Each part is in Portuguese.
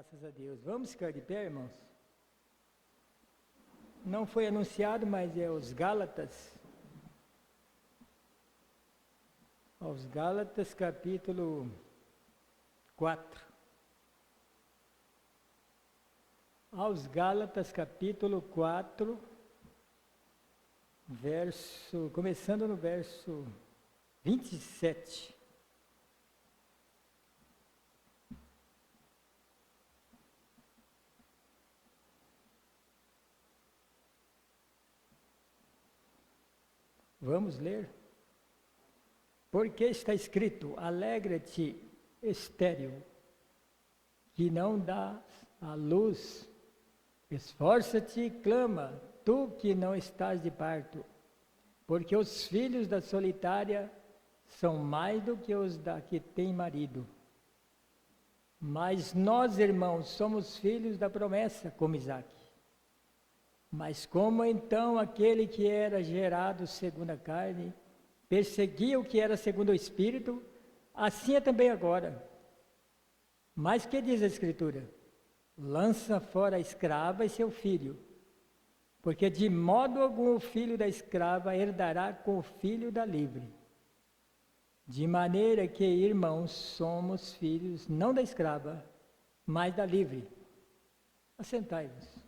Graças a Deus. Vamos ficar de pé, irmãos? Não foi anunciado, mas é os Gálatas. Aos Gálatas, capítulo 4. Aos Gálatas, capítulo 4, começando no verso 27. Vamos ler? Porque está escrito: alegra-te, estéril, que não dás à luz. Esforça-te e clama, tu que não estás de parto, porque os filhos da solitária são mais do que os da que tem marido. Mas nós, irmãos, somos filhos da promessa, como Isaque. Mas como então aquele que era gerado segundo a carne perseguia o que era segundo o Espírito, assim é também agora. Mas que diz a Escritura? Lança fora a escrava e seu filho, porque de modo algum o filho da escrava herdará com o filho da livre. De maneira que, irmãos, somos filhos não da escrava, mas da livre. Assentai-vos.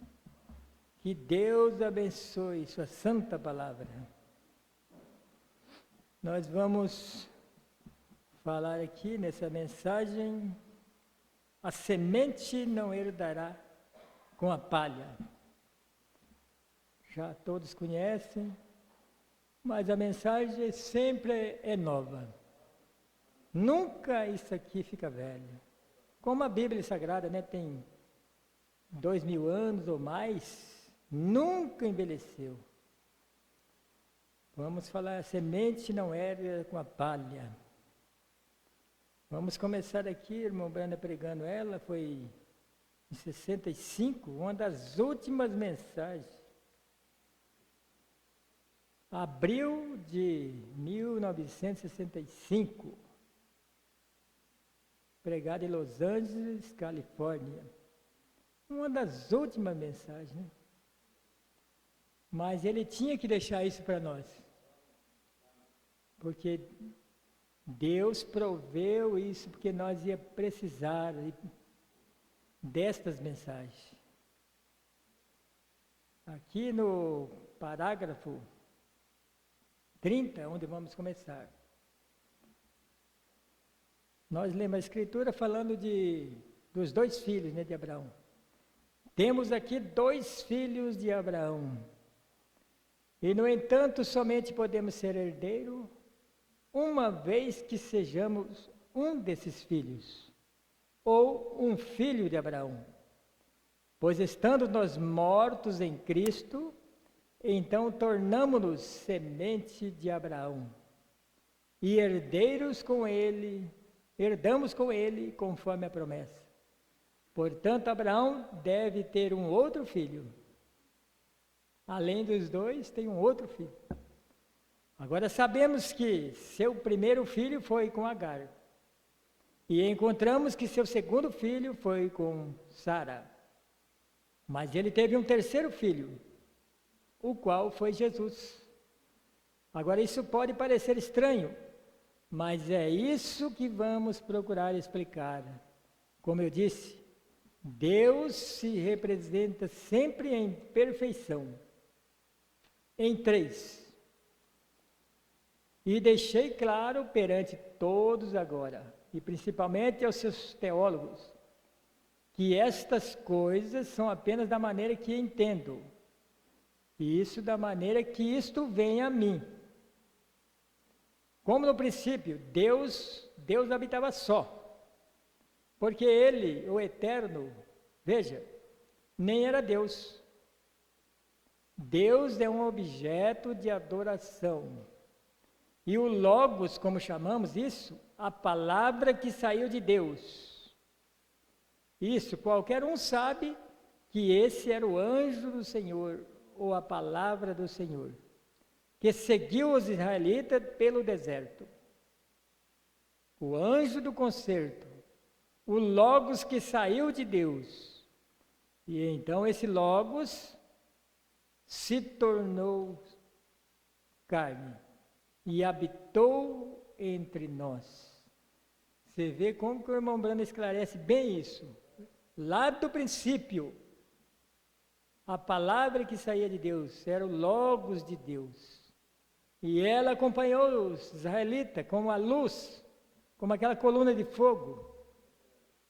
Que Deus abençoe sua santa palavra. Nós vamos falar aqui nessa mensagem: a semente não herdará com a palha. Já todos conhecem, mas a mensagem sempre é nova. Nunca isso aqui fica velho. Como a Bíblia Sagrada, tem 2000 anos ou mais, nunca envelheceu. Vamos falar: a semente não herda com a palha. Vamos começar aqui, irmão Branda pregando ela, foi em 65, uma das últimas mensagens. Abril de 1965, pregada em Los Angeles, Califórnia. Uma das últimas mensagens, Mas ele tinha que deixar isso para nós, porque Deus proveu isso, porque nós ia precisar destas mensagens. Aqui no parágrafo 30, onde vamos começar, nós lemos a Escritura falando dos dois filhos, de Abraão. Temos aqui dois filhos de Abraão. E, no entanto, somente podemos ser herdeiro uma vez que sejamos um desses filhos, ou um filho de Abraão. Pois estando nós mortos em Cristo, então tornamo-nos semente de Abraão, e herdamos com ele conforme a promessa. Portanto, Abraão deve ter um outro filho. Além dos dois, tem um outro filho. Agora sabemos que seu primeiro filho foi com Agar. E encontramos que seu segundo filho foi com Sara. Mas ele teve um terceiro filho, o qual foi Jesus. Agora isso pode parecer estranho, mas é isso que vamos procurar explicar. Como eu disse, Deus se representa sempre em perfeição, em três. E deixei claro perante todos agora, e principalmente aos seus teólogos, que estas coisas são apenas da maneira que entendo, e isso da maneira que isto vem a mim. Como no princípio, Deus habitava só, porque Ele, o Eterno, veja, nem era Deus. Deus é um objeto de adoração. E o Logos, como chamamos isso, a palavra que saiu de Deus. Isso, qualquer um sabe que esse era o anjo do Senhor, ou a palavra do Senhor, que seguiu os israelitas pelo deserto. O anjo do concerto, o Logos que saiu de Deus. E então esse Logos se tornou carne e habitou entre nós. Você vê como que o irmão Brando esclarece bem isso. Lá do princípio, a palavra que saía de Deus era o Logos de Deus. E ela acompanhou os israelitas como a luz, como aquela coluna de fogo.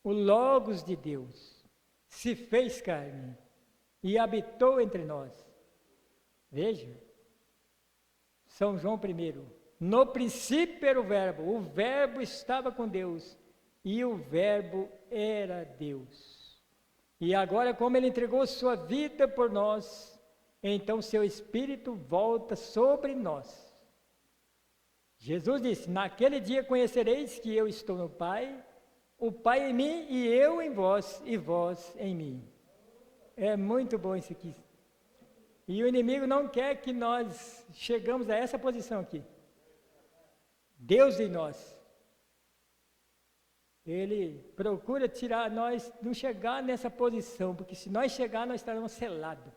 O Logos de Deus se fez carne e habitou entre nós. Veja, São João I. No princípio era o Verbo estava com Deus, e o Verbo era Deus. E agora, como Ele entregou sua vida por nós, então seu Espírito volta sobre nós. Jesus disse: naquele dia conhecereis que eu estou no Pai, o Pai em mim e eu em vós, e vós em mim. É muito bom isso aqui. E o inimigo não quer que nós chegamos a essa posição aqui. Deus em nós. Ele procura tirar nós, não chegar nessa posição, porque se nós chegar, nós estaremos selados.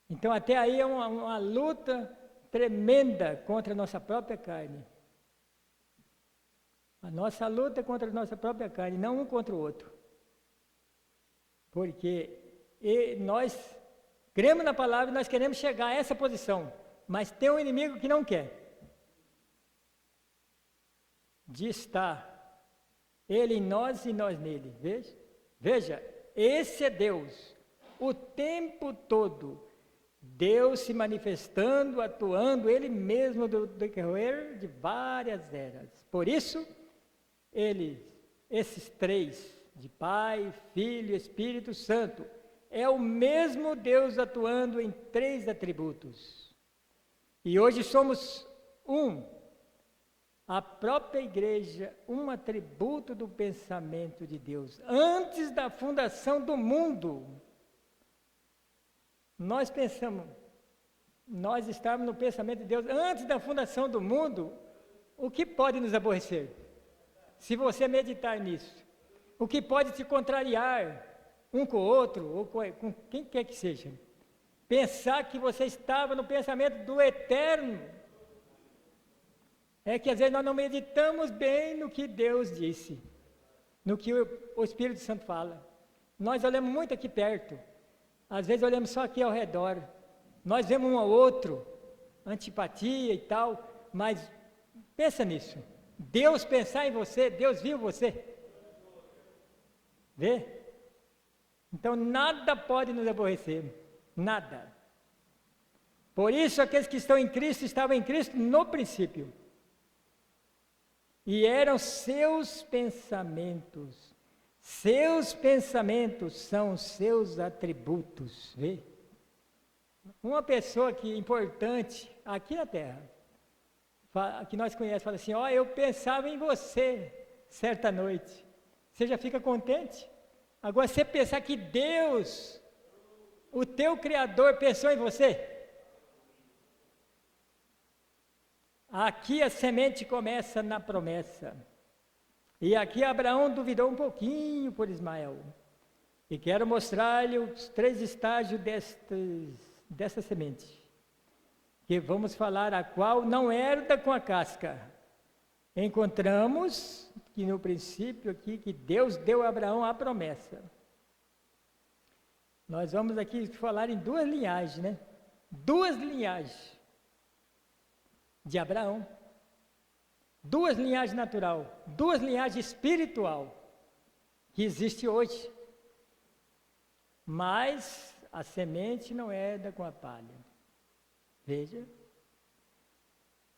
Então até aí é uma luta tremenda contra a nossa própria carne. A nossa luta é contra a nossa própria carne, não um contra o outro. Porque nós cremos na palavra e nós queremos chegar a essa posição, mas tem um inimigo que não quer. De estar ele em nós e nós nele. Veja, esse é Deus. O tempo todo, Deus se manifestando, atuando, Ele mesmo do decorrer de várias eras. Por isso, esses três, de Pai, Filho e Espírito Santo, é o mesmo Deus atuando em três atributos. E hoje somos a própria igreja, um atributo do pensamento de Deus. Antes da fundação do mundo, nós estávamos no pensamento de Deus. Antes da fundação do mundo, o que pode nos aborrecer? Se você meditar nisso. O que pode te contrariar um com o outro, ou com quem quer que seja. Pensar que você estava no pensamento do eterno. É que às vezes nós não meditamos bem no que Deus disse, no que o Espírito Santo fala. Nós olhamos muito aqui perto, às vezes olhamos só aqui ao redor. Nós vemos um ao outro, antipatia e tal, mas pensa nisso. Deus pensar em você, Deus viu você. Vê? Então nada pode nos aborrecer, nada. Por isso aqueles que estão em Cristo, estavam em Cristo no princípio. E eram seus pensamentos. Seus pensamentos são seus atributos. Vê? Uma pessoa que é importante aqui na Terra, que nós conhecemos, fala assim: ó, eu pensava em você certa noite. Você já fica contente? Agora, você pensar que Deus, o teu Criador, pensou em você. Aqui a semente começa na promessa. E aqui Abraão duvidou um pouquinho por Ismael. E quero mostrar-lhe os 3 estágios desta semente. Que vamos falar a qual não herda com a casca. Encontramos que no princípio aqui, que Deus deu a Abraão a promessa. Nós vamos aqui falar em 2 linhagens, né? 2 linhagens. De Abraão, 2 linhagens natural, 2 linhagens espiritual, que existe hoje, mas a semente não herda com a palha. Veja,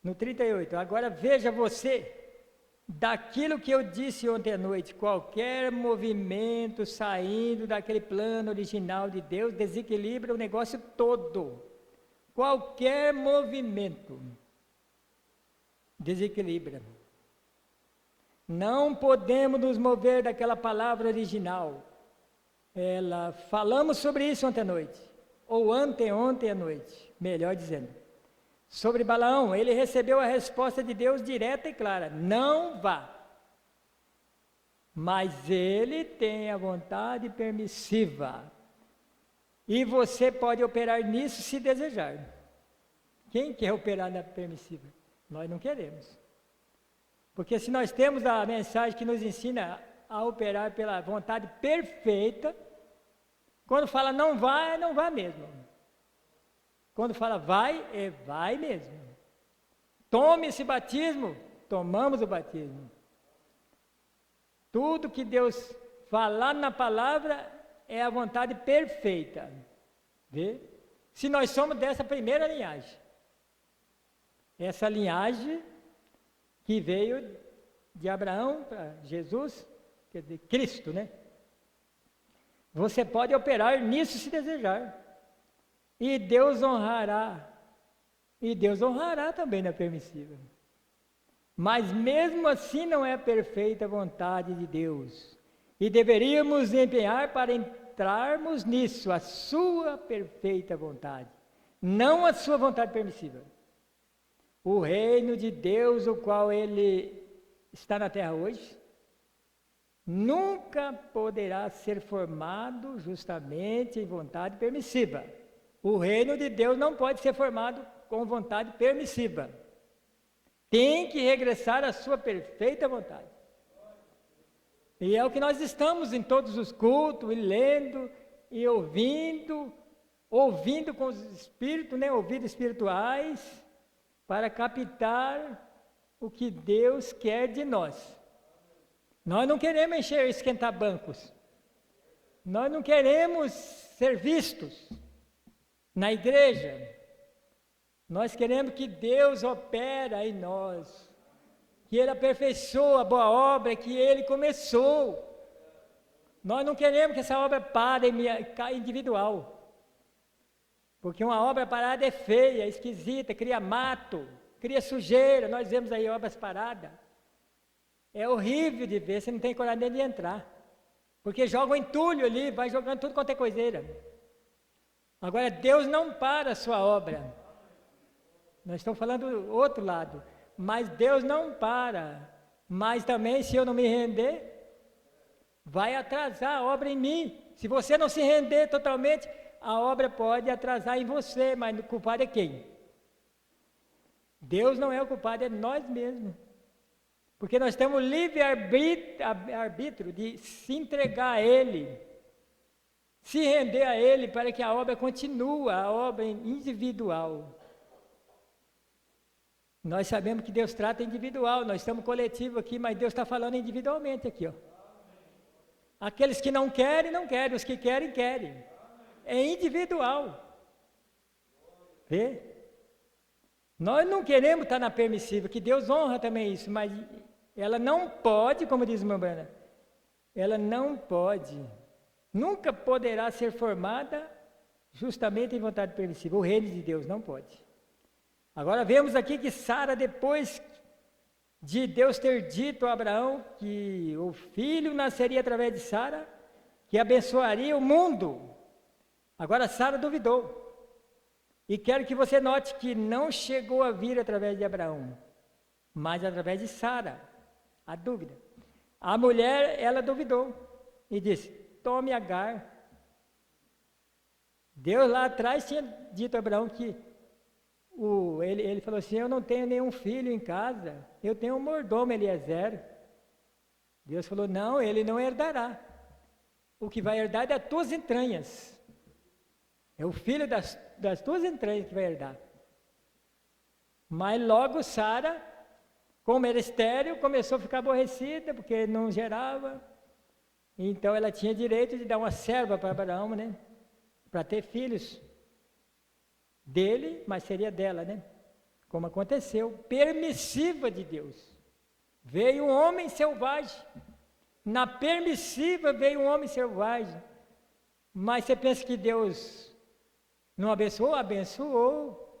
no 38, agora veja você, daquilo que eu disse ontem à noite, qualquer movimento saindo daquele plano original de Deus, desequilibra o negócio todo, qualquer movimento, desequilibra. Não podemos nos mover daquela palavra original. Falamos sobre isso ontem à noite, ou ontem à noite, melhor dizendo. Sobre Balaão, ele recebeu a resposta de Deus direta e clara: não vá. mas ele tem a vontade permissiva. E você pode operar nisso se desejar. Quem quer operar na permissiva? Nós não queremos. Porque se nós temos a mensagem que nos ensina a operar pela vontade perfeita, quando fala não vai, é não vai mesmo. Quando fala vai, é vai mesmo. Tome esse batismo, tomamos o batismo. Tudo que Deus falar na palavra é a vontade perfeita. Vê? Se nós somos dessa primeira linhagem. Essa linhagem que veio de Abraão para Jesus, quer dizer, Cristo, né? Você pode operar nisso se desejar. E Deus honrará. E Deus honrará também na permissiva. Mas mesmo assim não é a perfeita vontade de Deus. E deveríamos empenhar para entrarmos nisso, a sua perfeita vontade. Não a sua vontade permissiva. O reino de Deus, o qual Ele está na terra hoje, nunca poderá ser formado justamente em vontade permissiva. O reino de Deus não pode ser formado com vontade permissiva. Tem que regressar à sua perfeita vontade. E é o que nós estamos em todos os cultos, e lendo, e ouvindo com os espíritos, né, ouvidos espirituais, para captar o que Deus quer de nós. Nós não queremos esquentar bancos. Nós não queremos ser vistos na igreja. Nós queremos que Deus opera em nós, que Ele aperfeiçoa a boa obra que Ele começou. Nós não queremos que essa obra pare individual, porque uma obra parada é feia, é esquisita, cria mato, cria sujeira. Nós vemos aí obras paradas. É horrível de ver, você não tem coragem nem de entrar, porque joga o entulho ali, vai jogando tudo quanto é coiseira. Agora, Deus não para a sua obra. Nós estamos falando do outro lado. Mas Deus não para. Mas também, se eu não me render, vai atrasar a obra em mim. Se você não se render totalmente, a obra pode atrasar em você, mas o culpado é quem? Deus não é o culpado, é nós mesmos. Porque nós temos livre arbítrio de se entregar a Ele, se render a Ele para que a obra continue, a obra individual. Nós sabemos que Deus trata individual, nós estamos coletivo aqui, mas Deus está falando individualmente aqui, ó. Aqueles que não querem, não querem, os que querem, querem. É individual. Vê? Nós não queremos estar na permissiva, que Deus honra também isso, mas ela não pode, como diz uma banda, ela não pode, nunca poderá ser formada justamente em vontade permissiva. O reino de Deus não pode. Agora vemos aqui que Sara, depois de Deus ter dito a Abraão que o filho nasceria através de Sara, que abençoaria o mundo, agora Sara duvidou. E quero que você note que não chegou a vir através de Abraão, mas através de Sara, a dúvida. A mulher, ela duvidou e disse, tome Agar. Deus lá atrás tinha dito a Abraão que ele falou assim, eu não tenho nenhum filho em casa, eu tenho um mordomo, Eliezer. Deus falou, não, ele não herdará. O que vai herdar é das tuas entranhas. É o filho das tuas entranhas que vai herdar. Mas logo Sara, como era estéril, começou a ficar aborrecida, porque não gerava. Então ela tinha direito de dar uma serva para Abraão, né? Para ter filhos dele, mas seria dela, né? Como aconteceu, permissiva de Deus. Veio um homem selvagem. Na permissiva veio um homem selvagem. Mas você pensa que Deus não abençoou?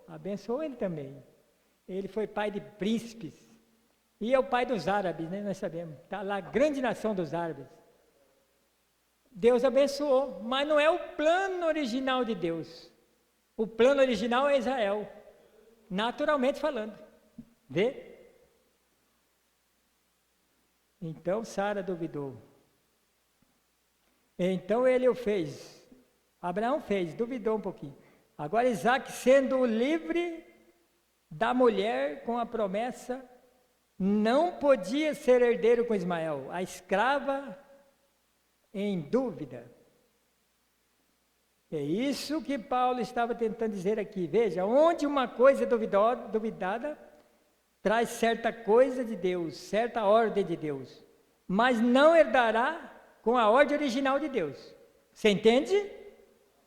Abençoou ele também. Ele foi pai de príncipes. E é o pai dos árabes, né? Nós sabemos. Está lá a grande nação dos árabes. Deus abençoou, mas não é o plano original de Deus. O plano original é Israel, naturalmente falando. Vê? Então Sara duvidou. Então ele o fez. Abraão fez, duvidou um pouquinho. Agora Isaac, sendo livre da mulher com a promessa, não podia ser herdeiro com Ismael, a escrava em dúvida. É isso que Paulo estava tentando dizer aqui. Veja, onde uma coisa é duvidada, traz certa coisa de Deus, certa ordem de Deus, mas não herdará com a ordem original de Deus. Você entende?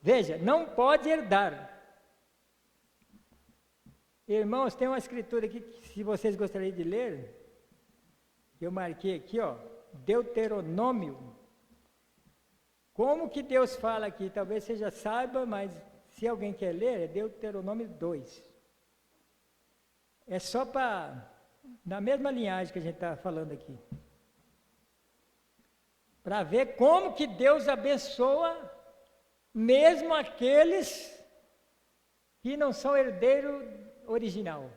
Veja, não pode herdar. Irmãos, tem uma escritura aqui que, se vocês gostariam de ler, eu marquei aqui, ó, Deuteronômio. Como que Deus fala aqui? Talvez você já saiba, mas se alguém quer ler, é Deuteronômio 2. É só para, na mesma linhagem que a gente está falando aqui. Para ver como que Deus abençoa mesmo aqueles que não são herdeiro original.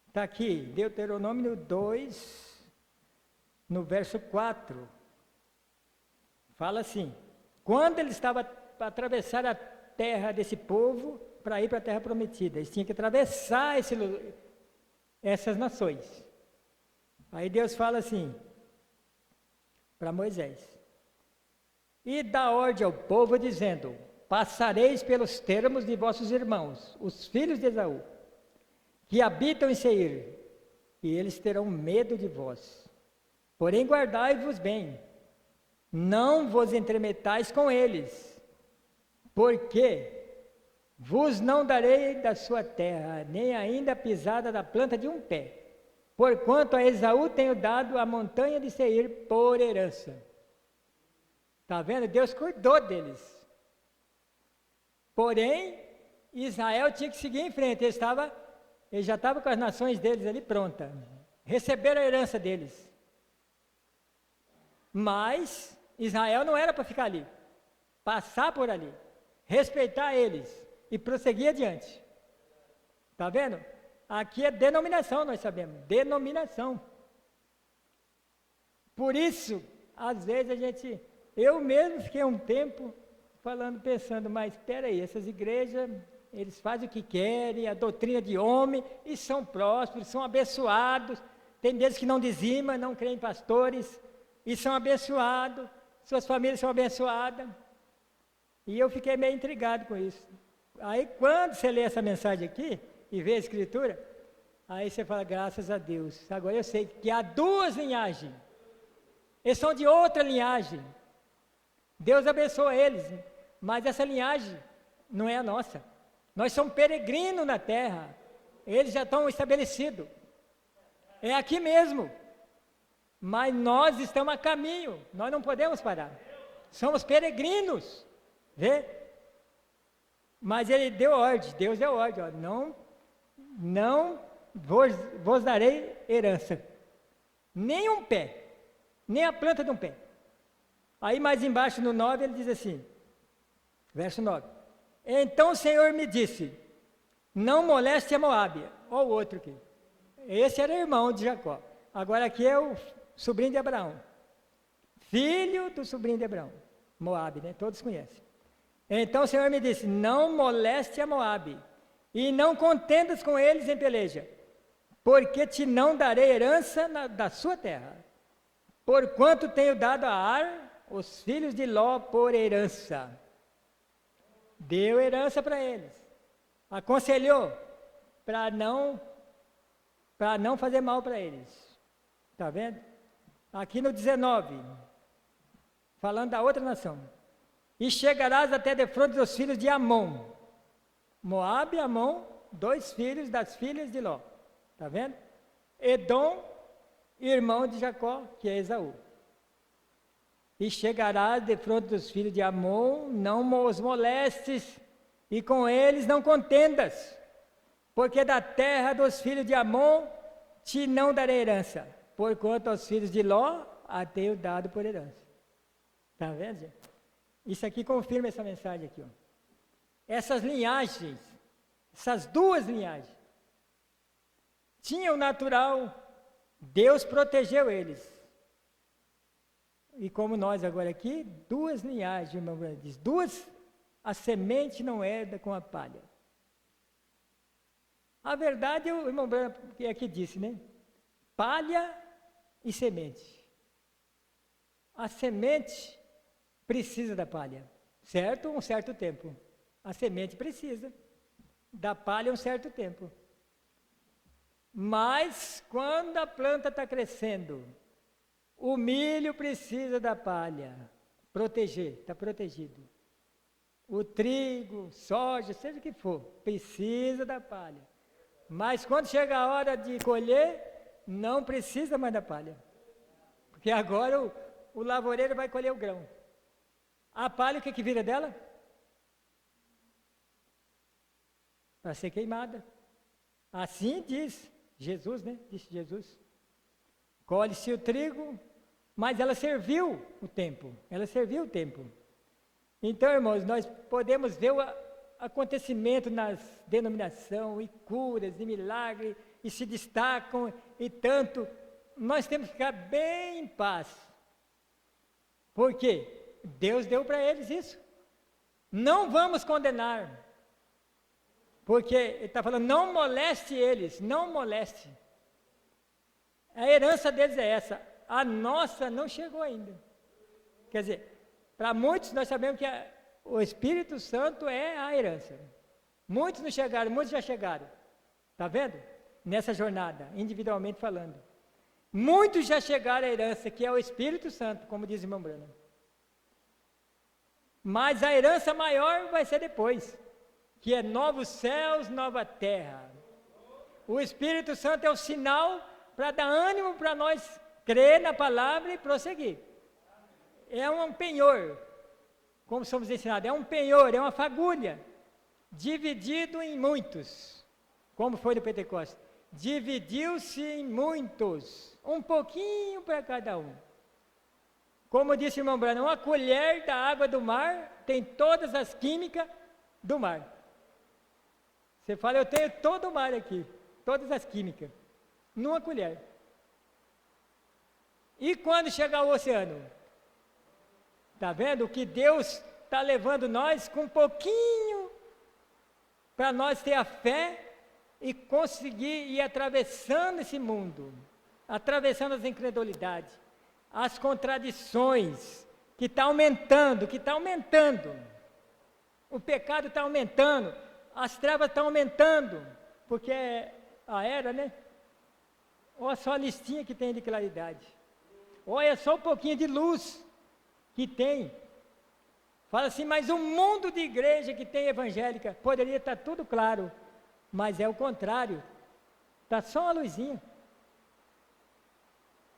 Está aqui, Deuteronômio 2, no verso 4. Fala assim: quando ele estava para atravessar a terra desse povo, para ir para a terra prometida, eles tinham que atravessar essas nações. Aí Deus fala assim, para Moisés: e dá ordem ao povo, dizendo: passareis pelos termos de vossos irmãos, os filhos de Esaú, que habitam em Seir, e eles terão medo de vós. Porém guardai-vos bem, não vos entremetais com eles, porque vos não darei da sua terra, nem ainda a pisada da planta de um pé, porquanto a Esaú tenho dado a montanha de Seir por herança. Está vendo? Deus cuidou deles. Porém, Israel tinha que seguir em frente. Ele já estava com as nações deles ali pronta. Receberam a herança deles. Mas Israel não era para ficar ali. Passar por ali. Respeitar eles. E prosseguir adiante. Está vendo? Aqui é denominação, nós sabemos. Denominação. Por isso, às vezes eu mesmo fiquei um tempo pensando, mas espera aí, essas igrejas, eles fazem o que querem, a doutrina de homem, e são prósperos, são abençoados. Tem deles que não dizimam, não creem em pastores, e são abençoados, suas famílias são abençoadas. E eu fiquei meio intrigado com isso. Aí quando você lê essa mensagem aqui, e vê a escritura, aí você fala, graças a Deus, agora eu sei que há duas linhagens, eles são de outra linhagem. Deus abençoa eles, mas essa linhagem não é a nossa. Nós somos peregrinos na terra, eles já estão estabelecidos. É aqui mesmo, mas nós estamos a caminho, nós não podemos parar. Somos peregrinos, vê? Mas ele deu ordem, Deus deu ordem, ó, não vos darei herança, nem um pé, nem a planta de um pé. Aí mais embaixo no 9 ele diz assim, verso 9: então o Senhor me disse, não moleste a Moabe. Olha o outro aqui, esse era irmão de Jacó, agora aqui é o sobrinho de Abraão, filho do sobrinho de Abraão, Moabe, né? Todos conhecem. Então o Senhor me disse, não moleste a Moabe, e não contendas com eles em peleja, porque te não darei herança da sua terra, porquanto tenho dado a Ar os filhos de Ló por herança. Deu herança para eles, aconselhou para não fazer mal para eles. Está vendo? Aqui no 19, falando da outra nação: e chegarás até defronte dos filhos de Amon. Moabe e Amon, dois filhos das filhas de Ló. Está vendo? Edom, irmão de Jacó, que é Esaú. E chegarás defronte dos filhos de Amon, não os molestes, e com eles não contendas, porque da terra dos filhos de Amon te não darei herança, porquanto aos filhos de Ló a tenho dado por herança. Está vendo, gente? Isso aqui confirma essa mensagem aqui, ó. Essas linhagens, essas duas linhagens, tinham natural, Deus protegeu eles, E como nós agora aqui, 2 linhagens, irmão Brana diz, 2, a semente não herda com a palha. A verdade, o irmão Brana aqui disse, né? Palha e semente. A semente precisa da palha, certo? Um certo tempo. A semente precisa da palha um certo tempo. Mas quando a planta está crescendo, o milho precisa da palha, proteger, está protegido. O trigo, soja, seja o que for, precisa da palha. Mas quando chega a hora de colher, não precisa mais da palha. Porque agora o lavoureiro vai colher o grão. A palha, o que vira dela? Para ser queimada. Assim diz Jesus, né? Disse Jesus. Colhe-se o trigo, mas ela serviu o tempo. Ela serviu o tempo. Então, irmãos, nós podemos ver o acontecimento nas denominações, e curas, e milagres, e se destacam, e tanto. Nós temos que ficar bem em paz. Por quê? Deus deu para eles isso. Não vamos condenar. Porque ele está falando, não moleste eles, não moleste. A herança deles é essa, a nossa não chegou ainda. Quer dizer, para muitos nós sabemos que o Espírito Santo é a herança. Muitos não chegaram, muitos já chegaram. Está vendo? Nessa jornada, individualmente falando. Muitos já chegaram à herança, que é o Espírito Santo, como diz o irmão Brana. Mas a herança maior vai ser depois, que é novos céus, nova terra. O Espírito Santo é o sinal para dar ânimo para nós crer na palavra e prosseguir. É um penhor, como somos ensinados, é um penhor, é uma fagulha, dividido em muitos, como foi no Pentecostes. Dividiu-se em muitos, um pouquinho para cada um. Como disse o irmão Brana, uma colher da água do mar tem todas as químicas do mar. Você fala, eu tenho todo o mar aqui, todas as químicas, numa colher. E quando chegar ao oceano? Está vendo? O que Deus está levando nós com um pouquinho, para nós ter a fé e conseguir ir atravessando esse mundo, atravessando as incredulidades, as contradições, que está aumentando, o pecado está aumentando, as trevas estão aumentando, porque a era, né? Olha só a listinha que tem de claridade, olha só um pouquinho de luz que tem. Fala assim, mas o mundo de igreja que tem evangélica, poderia estar tudo claro, mas é o contrário, está só uma luzinha,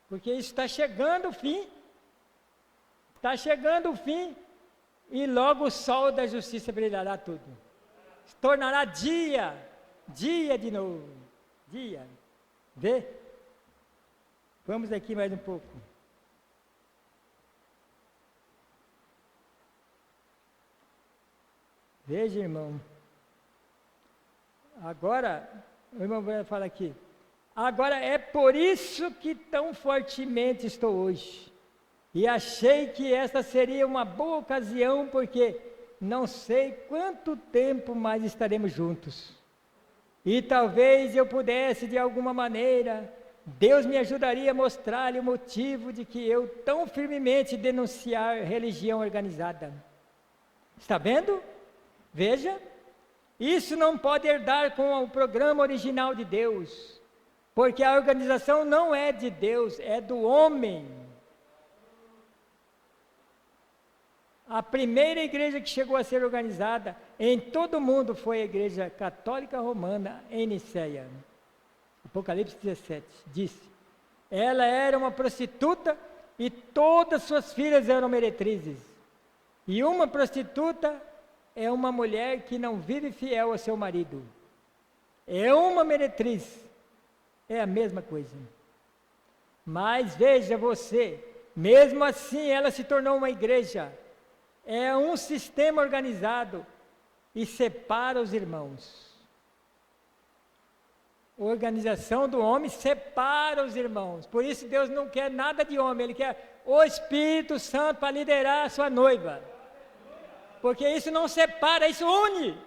porque isso está chegando o fim, e logo o sol da justiça brilhará tudo, se tornará dia de novo, vê? Vamos aqui mais um pouco. Veja, irmão, agora, o irmão vai falar aqui, agora é por isso que tão fortemente estou hoje, e achei que esta seria uma boa ocasião, porque não sei quanto tempo mais estaremos juntos, e talvez eu pudesse de alguma maneira, Deus me ajudaria a mostrar-lhe o motivo de que eu tão firmemente denunciar religião organizada. Está vendo? Veja, isso não pode herdar com o programa original de Deus, porque a organização não é de Deus, é do homem. A primeira igreja que chegou a ser organizada em todo o mundo foi a igreja católica romana em Nicéia. Apocalipse 17, disse, ela era uma prostituta e todas suas filhas eram meretrizes. E uma prostituta é uma mulher que não vive fiel ao seu marido. É uma meretriz. É a mesma coisa. Mas veja você, mesmo assim ela se tornou uma igreja. É um sistema organizado e separa os irmãos. organização do homem separa os irmãos. Por isso Deus não quer nada de homem, Ele quer o Espírito Santo para liderar a sua noiva. Porque isso não separa, isso une.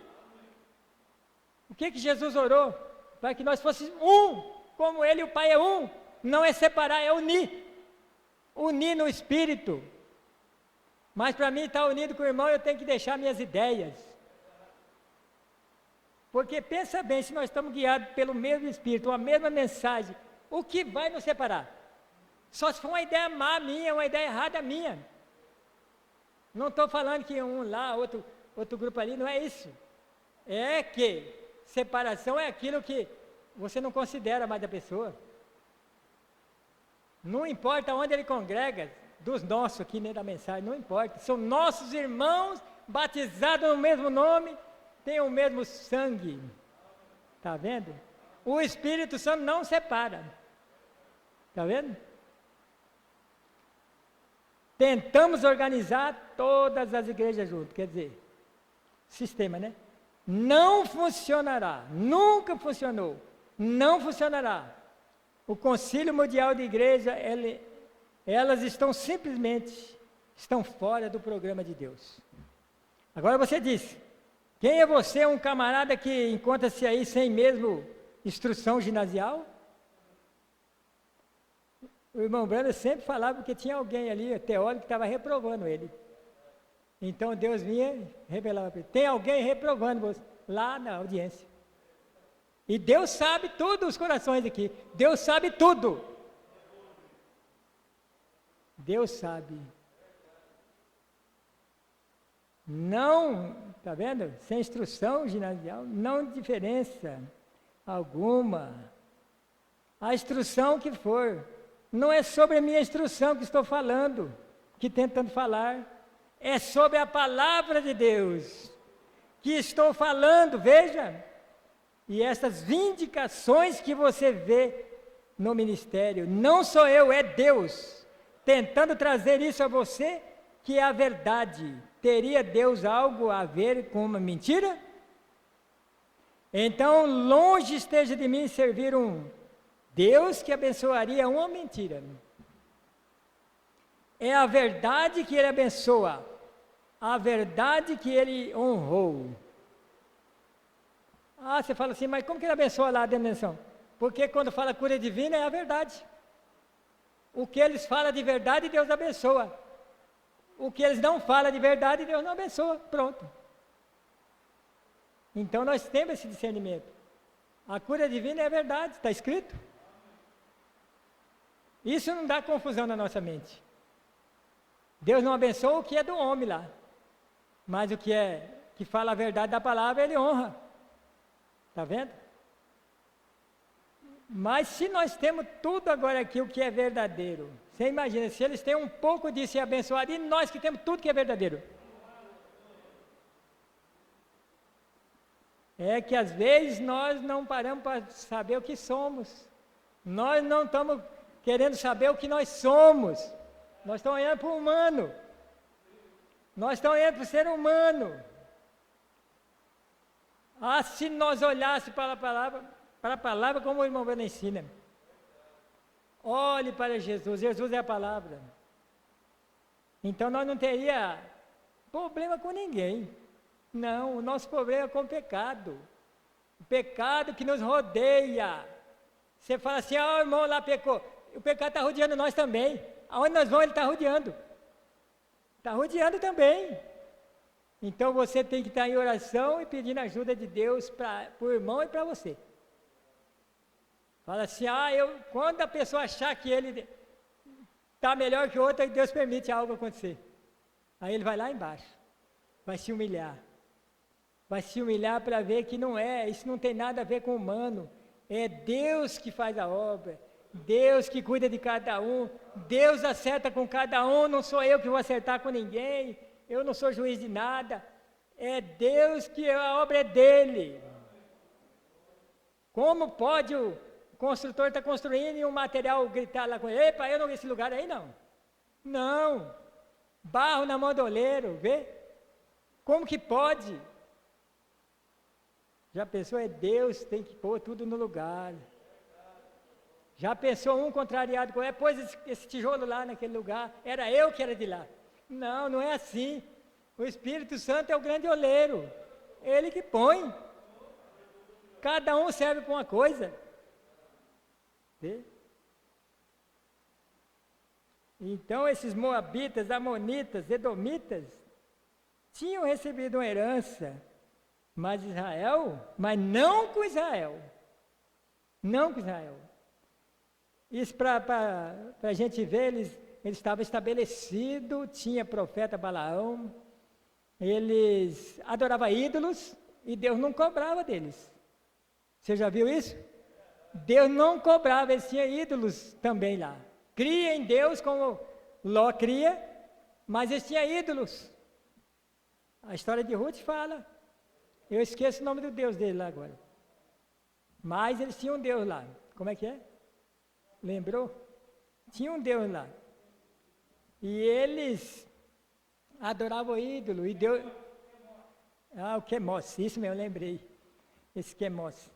O que Jesus orou? Para que nós fôssemos um, como Ele e o Pai é um. Não é separar, é unir. Unir no Espírito. Mas para mim estar unido com o irmão, eu tenho que deixar minhas ideias. Porque pensa bem, se nós estamos guiados pelo mesmo Espírito, a mesma mensagem, o que vai nos separar? Só se for uma ideia má minha, uma ideia errada minha. Não estou falando que um lá, outro grupo ali, não é isso. É que separação é aquilo que você não considera mais da pessoa. Não importa onde ele congrega, dos nossos aqui, nem da mensagem, não importa. São nossos irmãos, batizados no mesmo nome, têm o mesmo sangue. Está vendo? O Espírito Santo não separa. Está vendo? Tentamos organizar todas as igrejas juntas, quer dizer, sistema, né? Não funcionará, nunca funcionou, não funcionará. O Concílio Mundial de Igreja, elas estão fora do programa de Deus. Agora você diz, quem é você, um camarada que encontra-se aí sem mesmo instrução ginasial? O irmão Brando sempre falava que tinha alguém ali, teórico, que estava reprovando ele. Então Deus vinha e revelava para ele, tem alguém reprovando você, lá na audiência. E Deus sabe tudo, os corações aqui. Deus sabe tudo. Deus sabe. Não, está vendo? Sem instrução ginasial, não diferença alguma. A instrução que for. Não é sobre a minha instrução que estou falando, que tentando falar. É sobre a palavra de Deus que estou falando, veja. E essas vindicações que você vê no ministério, não sou eu, é Deus, tentando trazer isso a você, que é a verdade. Teria Deus algo a ver com uma mentira? Então, longe esteja de mim servir um Deus que abençoaria uma mentira. É a verdade que Ele abençoa, a verdade que Ele honrou. Ah, você fala assim, mas como que Ele abençoa lá a dimensão? Porque quando fala cura divina é a verdade. O que eles falam de verdade, Deus abençoa. O que eles não falam de verdade, Deus não abençoa. Pronto. Então nós temos esse discernimento. A cura divina é verdade, está escrito. Isso não dá confusão na nossa mente. Deus não abençoa o que é do homem lá. Mas o que fala a verdade da palavra, Ele honra. Está vendo? Mas se nós temos tudo agora aqui, o que é verdadeiro, você imagina, se eles têm um pouco disso e abençoado, e nós que temos tudo que é verdadeiro. É que às vezes nós não paramos para saber o que somos. Nós não estamos querendo saber o que nós somos. Nós estamos olhando para o humano. Nós estamos olhando para o ser humano. Ah, se nós olhássemos para a palavra como o irmão Breno ensina. Olhe para Jesus, Jesus é a palavra. Então nós não teríamos problema com ninguém. Não, o nosso problema é com o pecado. O pecado que nos rodeia. Você fala assim, ah, o irmão lá pecou. O pecado está rodeando nós também. Aonde nós vamos, ele está rodeando. Está rodeando também. Então você tem que estar em oração e pedindo ajuda de Deus para o irmão e para você. Fala assim, quando a pessoa achar que ele está melhor que o outro, Deus permite algo acontecer. Aí ele vai lá embaixo, vai se humilhar. Vai se humilhar para ver que não é, isso não tem nada a ver com o humano. É Deus que faz a obra, Deus que cuida de cada um, Deus acerta com cada um, não sou eu que vou acertar com ninguém. Eu não sou juiz de nada, é Deus que a obra é dele. Como pode o construtor estar construindo e um material gritar lá com ele, epa, eu não vi esse lugar aí não. Não, barro na mão do oleiro, vê? Como que pode? Já pensou? É Deus tem que pôr tudo no lugar. Já pensou um contrariado com ele? Pôs esse tijolo lá naquele lugar, era eu que era de lá. Não, não é assim. O Espírito Santo é o grande oleiro. Ele que põe. Cada um serve para uma coisa. Vê? Então esses moabitas, amonitas, edomitas, tinham recebido uma herança, mas não com Israel. Não com Israel. Isso para a gente ver, eles estavam estabelecidos, tinha profeta Balaão, eles adoravam ídolos e Deus não cobrava deles. Você já viu isso? Deus não cobrava, eles tinham ídolos também lá. Cria em Deus como Ló cria, mas eles tinham ídolos. A história de Ruth fala. Eu esqueço o nome do Deus dele lá agora. Mas eles tinham um Deus lá. Como é que é? Lembrou? Tinha um Deus lá. E eles adoravam o ídolo. E Deus... o Quemos, isso mesmo, eu lembrei. Esse Quemos.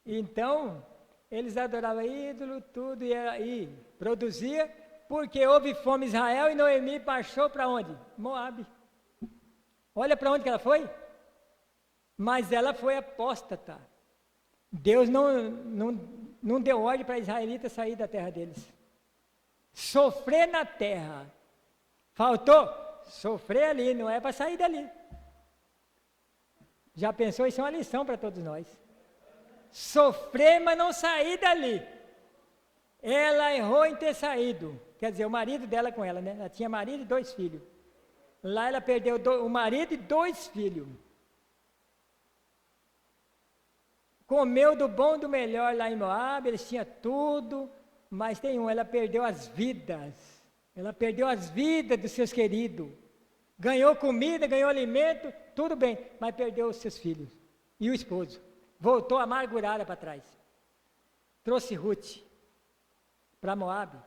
Então, eles adoravam ídolo, tudo, e produzia, porque houve fome em Israel e Noemi marchou para onde? Moabe. Olha para onde que ela foi. Mas ela foi apóstata. Deus não deu ordem para israelitas sair da terra deles. Sofrer na terra. Faltou? Sofrer ali, não é para sair dali. Já pensou? Isso é uma lição para todos nós. Sofrer, mas não sair dali. Ela errou em ter saído. Quer dizer, o marido dela com ela, né? Ela tinha marido e 2 filhos. Lá ela perdeu o marido e 2 filhos. Comeu do bom e do melhor lá em Moabe, eles tinham tudo, mas tem ela perdeu as vidas. Ela perdeu as vidas dos seus queridos. Ganhou comida, ganhou alimento, tudo bem, mas perdeu os seus filhos e o esposo. Voltou amargurada para trás. Trouxe Ruth para Moabe.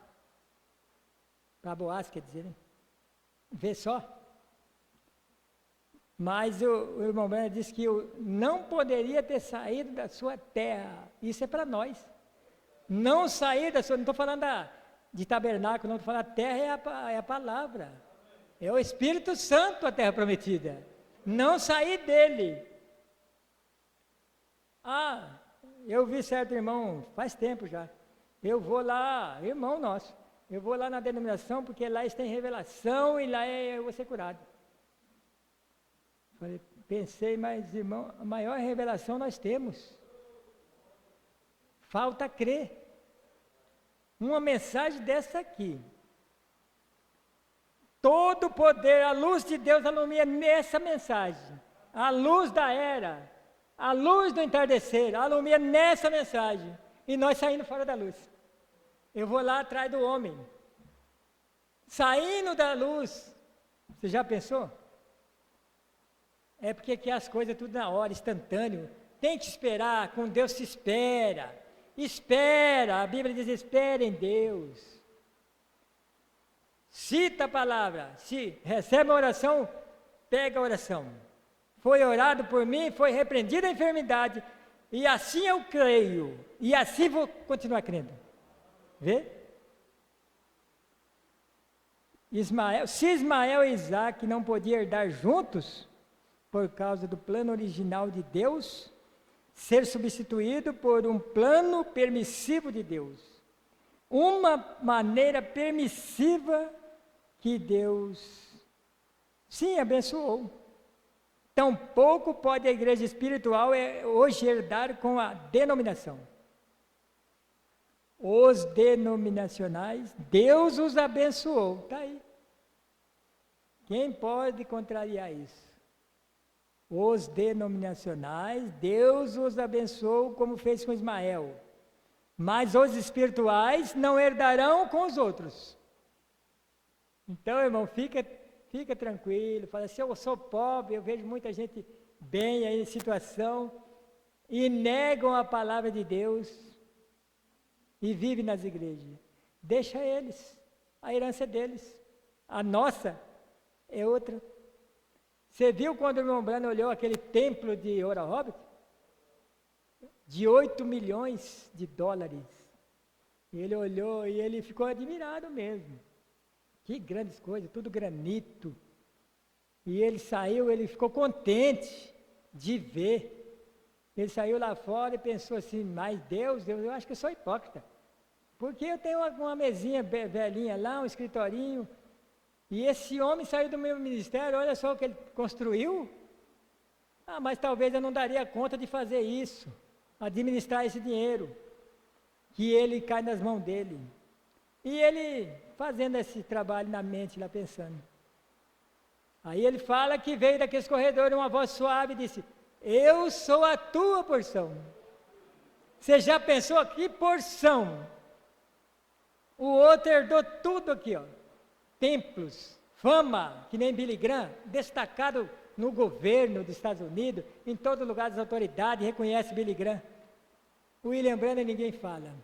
Para Boaz, quer dizer, né? Vê só. Mas o irmão Branham disse que não poderia ter saído da sua terra. Isso é para nós. Não sair da sua... Não estou falando de tabernáculo, não estou falando... A terra é a palavra. É o Espírito Santo a terra prometida. Não sair dele. Eu vi certo irmão, faz tempo já. Eu vou lá, irmão nosso, eu vou lá na denominação porque lá eles têm revelação e lá eu vou ser curado. Falei, pensei, mas irmão, a maior revelação nós temos. Falta crer. Uma mensagem dessa aqui. Todo o poder, a luz de Deus alumia nessa mensagem. A luz da era, a luz do entardecer, alumia nessa mensagem. E nós saindo fora da luz. Eu vou lá atrás do homem. Saindo da luz. Você já pensou? É porque quer as coisas tudo na hora, instantâneo. Tem que esperar, com Deus se espera. Espera, a Bíblia diz, espera em Deus. Cita a palavra, se recebe a oração, pega a oração. Foi orado por mim, foi repreendida a enfermidade, e assim eu creio, e assim vou continuar crendo. Vê? Se Ismael e Isaac não podiam herdar juntos, por causa do plano original de Deus, ser substituído por um plano permissivo de Deus. Uma maneira permissiva que Deus, sim, abençoou. Tampouco pode a igreja espiritual hoje herdar com a denominação. Os denominacionais, Deus os abençoou. Está aí. Quem pode contrariar isso? Os denominacionais, Deus os abençoou como fez com Ismael. Mas os espirituais não herdarão com os outros. Então, irmão, fica tranquilo. Fala assim, eu sou pobre, eu vejo muita gente bem aí em situação e negam a palavra de Deus e vivem nas igrejas. Deixa eles, a herança é deles. A nossa é outra. Você viu quando o irmão Brano olhou aquele templo de Oral Roberts? de 8 milhões de dólares. Ele olhou e ele ficou admirado mesmo. Que grandes coisas, tudo granito. E ele saiu, ele ficou contente de ver. Ele saiu lá fora e pensou assim, mas Deus, eu acho que eu sou hipócrita. Porque eu tenho uma mesinha velhinha lá, um escritorinho, e esse homem saiu do meu ministério, olha só o que ele construiu. Ah, mas talvez eu não daria conta de fazer isso, administrar esse dinheiro, que ele cai nas mãos dele. E ele fazendo esse trabalho na mente, lá pensando. Aí ele fala que veio daqueles corredores uma voz suave e disse, eu sou a tua porção. Você já pensou que porção? O outro herdou tudo aqui, ó. Templos, fama, que nem Billy Graham, destacado no governo dos Estados Unidos, em todo lugar das autoridades, reconhece Billy Graham. O William Branham ninguém fala.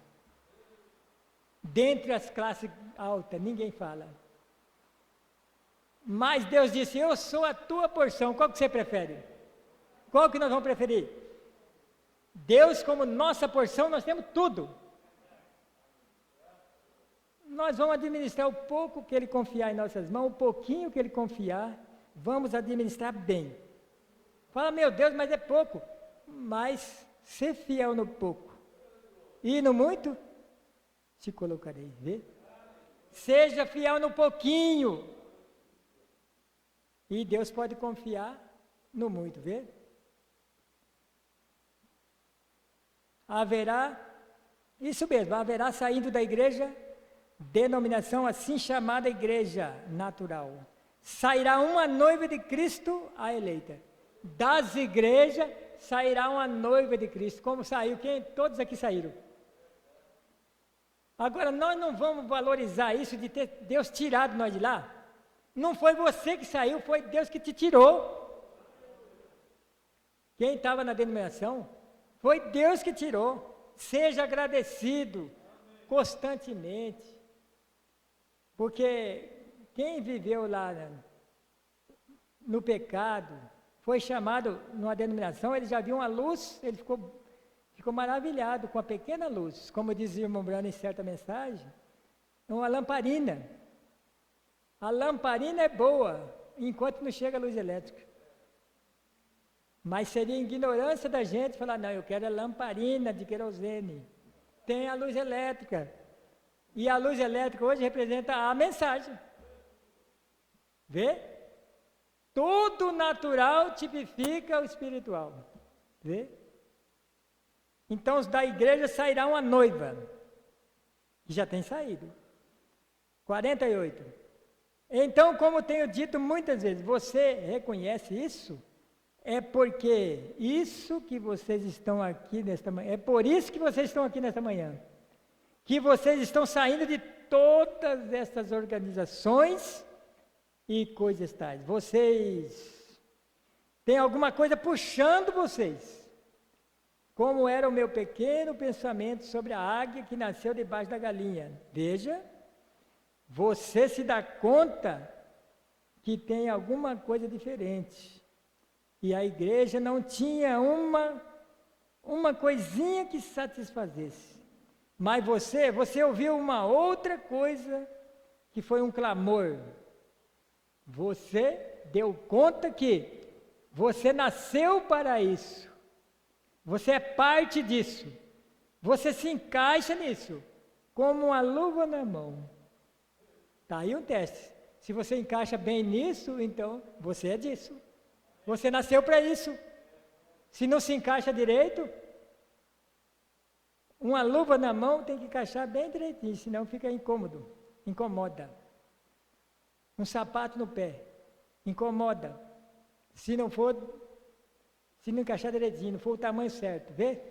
Dentre as classes altas, ninguém fala. Mas Deus disse, eu sou a tua porção, qual que você prefere? Qual que nós vamos preferir? Deus como nossa porção, nós temos tudo. Nós vamos administrar o pouco que Ele confiar em nossas mãos, o pouquinho que Ele confiar, vamos administrar bem. Fala, meu Deus, mas é pouco. Mas ser fiel no pouco e no muito, te colocarei, vê? Seja fiel no pouquinho. E Deus pode confiar no muito, vê? Haverá, isso mesmo, haverá saindo da igreja, denominação assim chamada igreja natural. Sairá uma noiva de Cristo, a eleita. Das igrejas sairá uma noiva de Cristo. Como saiu? Quem? Todos aqui saíram. Agora, nós não vamos valorizar isso de ter Deus tirado nós de lá. Não foi você que saiu, foi Deus que te tirou. Quem estava na denominação, foi Deus que tirou. Seja agradecido constantemente. Porque quem viveu lá no pecado, foi chamado numa denominação, ele já viu uma luz, ele ficou maravilhado com a pequena luz, como dizia o irmão Brano em certa mensagem, uma lamparina. A lamparina é boa, enquanto não chega a luz elétrica. Mas seria ignorância da gente falar, não, eu quero a lamparina de querosene. Tem a luz elétrica. E a luz elétrica hoje representa a mensagem. Vê? Tudo natural tipifica o espiritual. Vê? Então, da igreja sairá uma noiva, que já tem saído. 48. Então, como tenho dito muitas vezes, você reconhece isso? É porque isso que vocês estão aqui nesta manhã, é por isso que vocês estão aqui nesta manhã, que vocês estão saindo de todas essas organizações e coisas tais. Vocês têm alguma coisa puxando vocês, como era o meu pequeno pensamento sobre a águia que nasceu debaixo da galinha. Veja, você se dá conta que tem alguma coisa diferente. E a igreja não tinha uma coisinha que satisfazesse. Mas você ouviu uma outra coisa que foi um clamor. Você deu conta que você nasceu para isso. Você é parte disso. Você se encaixa nisso, como uma luva na mão. Está aí um teste. Se você encaixa bem nisso, então você é disso. Você nasceu para isso. Se não se encaixa direito, uma luva na mão tem que encaixar bem direitinho, senão fica incômodo, incomoda. Um sapato no pé, incomoda. Se não encaixar direitinho, não for o tamanho certo, vê?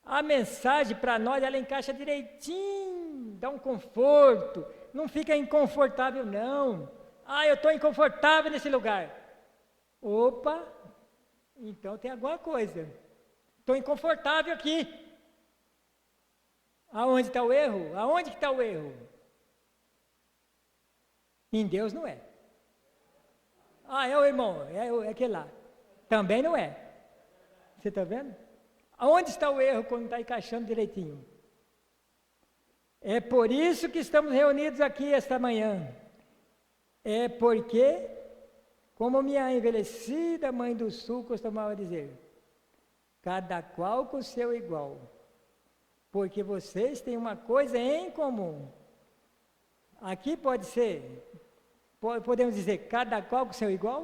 A mensagem para nós, ela encaixa direitinho, dá um conforto, não fica inconfortável não. Ah, eu estou inconfortável nesse lugar. Opa, então tem alguma coisa. Estou inconfortável aqui. Aonde está o erro? Aonde que está o erro? Em Deus não é. Ah, é o irmão, é aquele lá. Também não é. Você está vendo? Aonde está o erro quando está encaixando direitinho? É por isso que estamos reunidos aqui esta manhã. É porque, como minha envelhecida mãe do sul costumava dizer, cada qual com o seu igual, porque vocês têm uma coisa em comum. Aqui pode ser, podemos dizer, cada qual com o seu igual?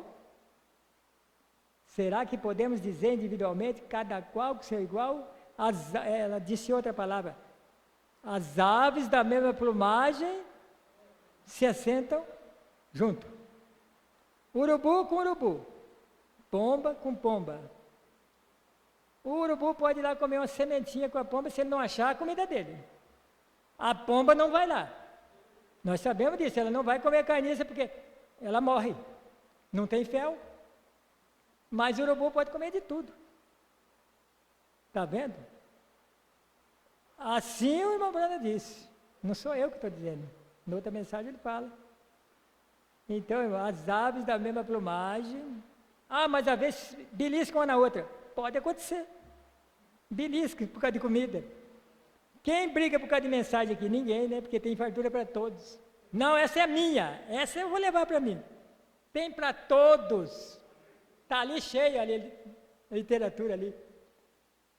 Será que podemos dizer individualmente, cada qual com o seu igual? Ela disse outra palavra, as aves da mesma plumagem se assentam junto. Urubu com urubu, pomba com pomba. O urubu pode ir lá comer uma sementinha com a pomba, se ele não achar a comida dele. A pomba não vai lá. Nós sabemos disso, ela não vai comer carniça porque ela morre. Não tem fel. Mas o urubu pode comer de tudo. Está vendo? Assim o irmão Brana disse. Não sou eu que estou dizendo. Na outra mensagem ele fala. Então, irmão, as aves da mesma plumagem. Ah, mas às vezes beliscam uma na outra. Pode acontecer. Belisca por causa de comida. Quem briga por causa de mensagem aqui? Ninguém, né? Porque tem fartura para todos. Não, essa é minha. Essa eu vou levar para mim. Tem para todos. Está ali cheio, ali, a literatura ali.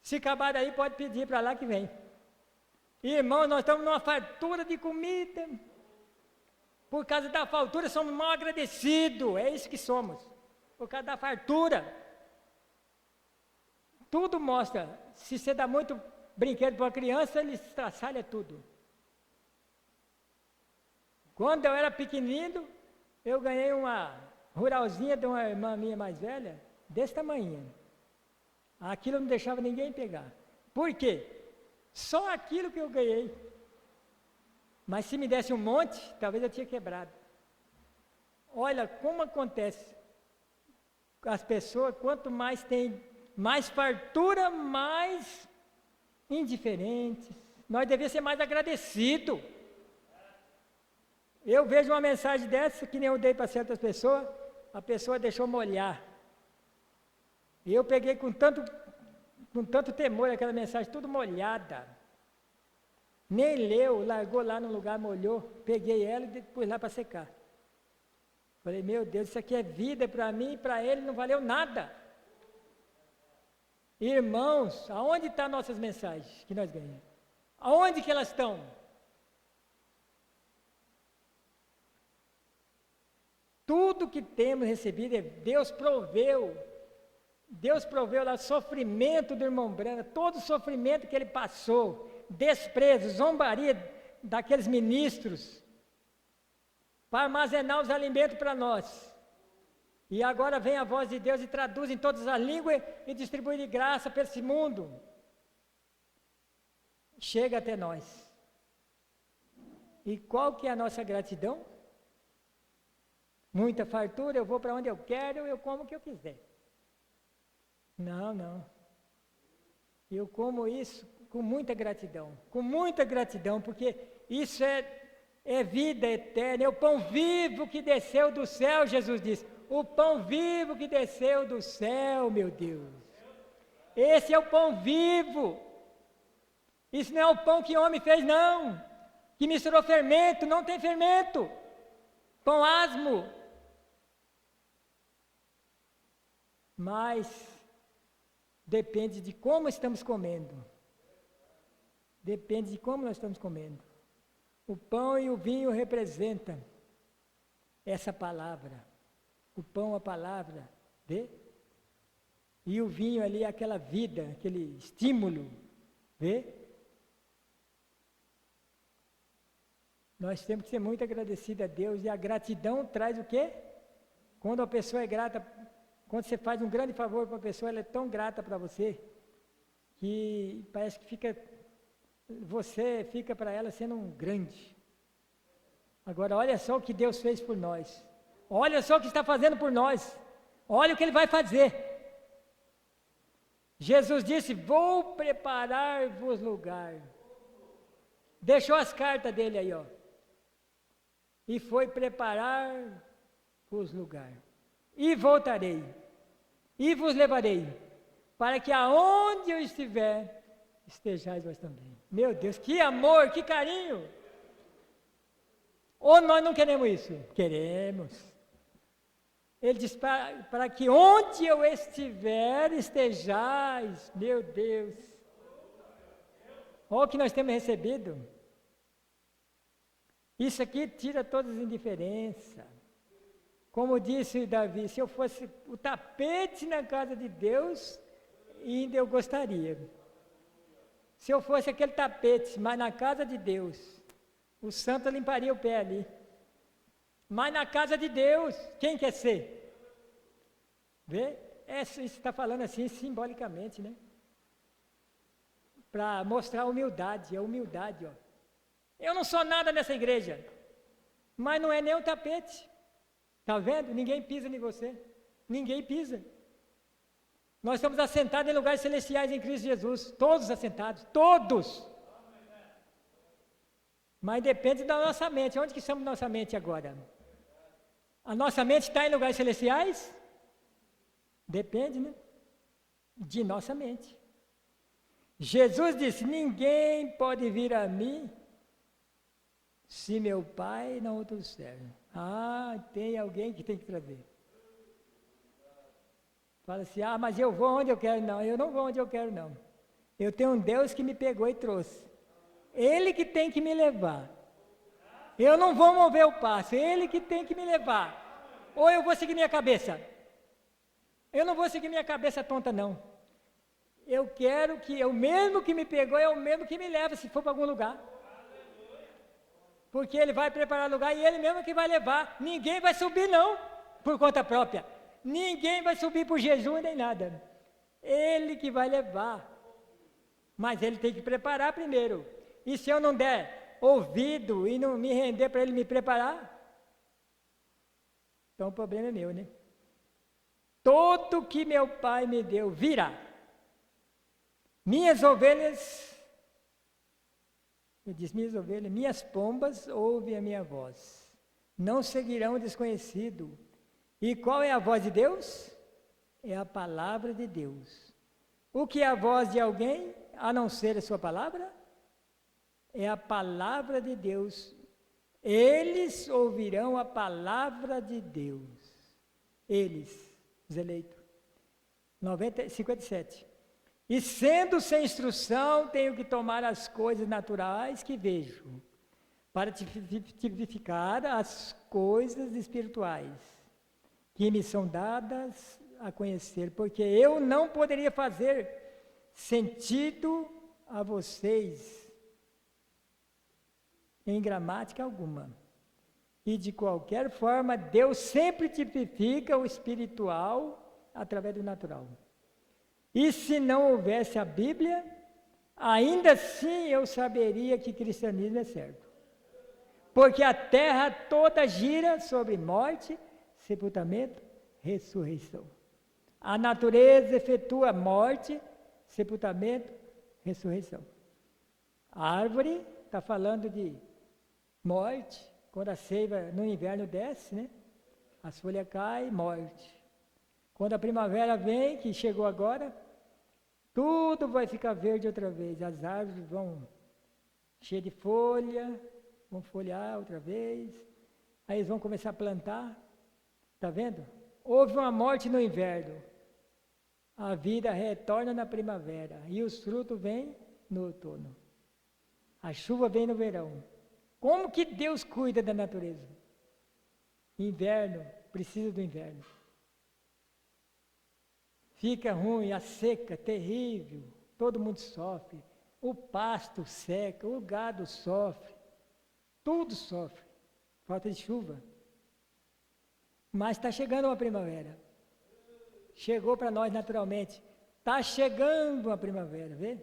Se acabar daí, pode pedir para lá que vem. Irmão, nós estamos numa fartura de comida. Por causa da fartura, somos mal agradecidos. É isso que somos. Por causa da fartura. Tudo mostra. Se você dá muito brinquedo para uma criança, ele estraçalha tudo. Quando eu era pequenino, eu ganhei uma ruralzinha de uma irmã minha mais velha, desse tamanho. Aquilo não deixava ninguém pegar. Por quê? Só aquilo que eu ganhei. Mas se me desse um monte, talvez eu tinha quebrado. Olha como acontece. As pessoas, quanto mais tem mais fartura, mais indiferentes. Nós devemos ser mais agradecidos. Eu vejo uma mensagem dessa, que nem eu dei para certas pessoas, a pessoa deixou molhar. E eu peguei com tanto temor aquela mensagem, tudo molhada. Nem leu, largou lá no lugar, molhou, peguei ela e pus lá para secar. Falei, meu Deus, isso aqui é vida para mim e para ele não valeu nada. Irmãos, aonde estão nossas mensagens que nós ganhamos? Aonde que elas estão? Tudo que temos recebido, Deus proveu lá o sofrimento do irmão Brana, todo o sofrimento que ele passou, desprezo, zombaria daqueles ministros, para armazenar os alimentos para nós. E agora vem a voz de Deus e traduz em todas as línguas e distribui de graça para esse mundo. Chega até nós. E qual que é a nossa gratidão? Muita fartura, eu vou para onde eu quero, eu como o que eu quiser. Não. Eu como isso com muita gratidão, porque isso é vida eterna, é o pão vivo que desceu do céu, Jesus disse. O pão vivo que desceu do céu, meu Deus. Esse é o pão vivo. Isso não é o pão que o homem fez, não. Que misturou fermento, não tem fermento. Pão asmo. Mas depende de como estamos comendo. Depende de como nós estamos comendo. O pão e o vinho representam essa palavra. O pão, a palavra, vê? E o vinho ali, aquela vida, aquele estímulo, vê? Nós temos que ser muito agradecidos a Deus, e a gratidão traz o quê? Quando a pessoa é grata, quando você faz um grande favor para uma pessoa, ela é tão grata para você, que parece que você fica para ela sendo um grande. Agora, olha só o que Deus fez por nós. Olha só o que está fazendo por nós. Olha o que Ele vai fazer. Jesus disse, vou preparar-vos lugar. Deixou as cartas dele aí, ó. E foi preparar-vos lugar. E voltarei. E vos levarei para que aonde eu estiver, estejais vós também. Meu Deus, que amor, que carinho! Ou nós não queremos isso? Queremos. Ele diz, para que onde eu estiver, estejais, meu Deus. Olha o que nós temos recebido. Isso aqui tira todas as indiferenças. Como disse Davi, se eu fosse o tapete na casa de Deus, ainda eu gostaria. Se eu fosse aquele tapete, mas na casa de Deus, o santo limparia o pé ali. Mas na casa de Deus, quem quer ser? Vê? Isso está falando assim simbolicamente, né? Para mostrar a humildade, ó. Eu não sou nada nessa igreja, mas não é nem um tapete. Está vendo? Ninguém pisa em você. Ninguém pisa. Nós estamos assentados em lugares celestiais em Cristo Jesus. Todos assentados. Todos. Mas depende da nossa mente. Onde que estamos nossa mente agora? A nossa mente está em lugares celestiais? Depende, né? De nossa mente. Jesus disse, ninguém pode vir a mim se meu Pai não o trouxer. Ah, tem alguém que tem que trazer. Fala assim, mas eu vou onde eu quero. Não, eu não vou onde eu quero, não. Eu tenho um Deus que me pegou e trouxe. Ele que tem que me levar. Eu não vou mover o passo, Ele que tem que me levar. Ou eu vou seguir minha cabeça. Eu não vou seguir minha cabeça tonta, não. Eu quero que o mesmo que me pegou é o mesmo que me leva, se for para algum lugar. Porque Ele vai preparar lugar e Ele mesmo que vai levar. Ninguém vai subir, não, por conta própria. Ninguém vai subir por jejum nem nada. Ele que vai levar. Mas Ele tem que preparar primeiro. E se eu não der ouvido e não me render para Ele me preparar, então o problema é meu, né? Todo que meu Pai me deu virá. Minhas ovelhas, ele diz, minhas ovelhas, minhas pombas ouvem a minha voz. Não seguirão o desconhecido. E qual é a voz de Deus? É a palavra de Deus. O que é a voz de alguém, a não ser a sua palavra? É a palavra de Deus. Eles ouvirão a palavra de Deus. Eles, os eleitos. 57. E sendo sem instrução, tenho que tomar as coisas naturais que vejo, para tipificar as coisas espirituais, que me são dadas a conhecer, porque eu não poderia fazer sentido a vocês em gramática alguma. E de qualquer forma, Deus sempre tipifica o espiritual através do natural. E se não houvesse a Bíblia, ainda assim eu saberia que cristianismo é certo. Porque a terra toda gira sobre morte, sepultamento, ressurreição. A natureza efetua morte, sepultamento, ressurreição. A árvore está falando de morte, quando a seiva no inverno desce, né? As folhas caem, morte. Quando a primavera vem, que chegou agora, tudo vai ficar verde outra vez. As árvores vão cheias de folha, vão folhear outra vez. Aí eles vão começar a plantar. Está vendo? Houve uma morte no inverno. A vida retorna na primavera. E os frutos vêm no outono. A chuva vem no verão. Como que Deus cuida da natureza? Inverno, precisa do inverno. Fica ruim, a seca, terrível, todo mundo sofre. O pasto seca, o gado sofre, tudo sofre, falta de chuva. Mas está chegando uma primavera. Chegou para nós naturalmente. Está chegando a primavera, vê?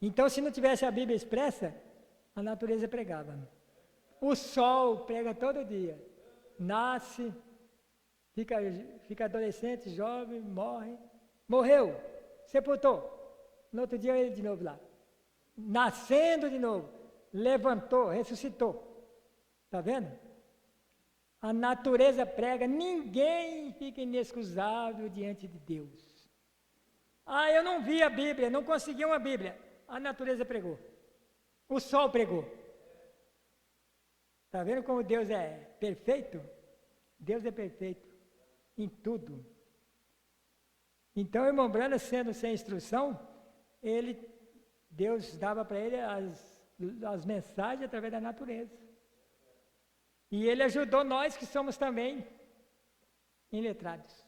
Então, se não tivesse a Bíblia expressa, a natureza pregava. O sol prega todo dia. Nasce, fica adolescente, jovem, morre. Morreu, sepultou. No outro dia ele de novo lá. Nascendo de novo. Levantou, ressuscitou. Está vendo? A natureza prega, ninguém fica inexcusável diante de Deus. Ah, eu não vi a Bíblia, não consegui uma Bíblia. A natureza pregou. O sol pregou. Está vendo como Deus é perfeito? Deus é perfeito em tudo. Então, o irmão Branham, sendo sem instrução, Deus dava para ele as mensagens através da natureza. E ele ajudou nós que somos também iletrados.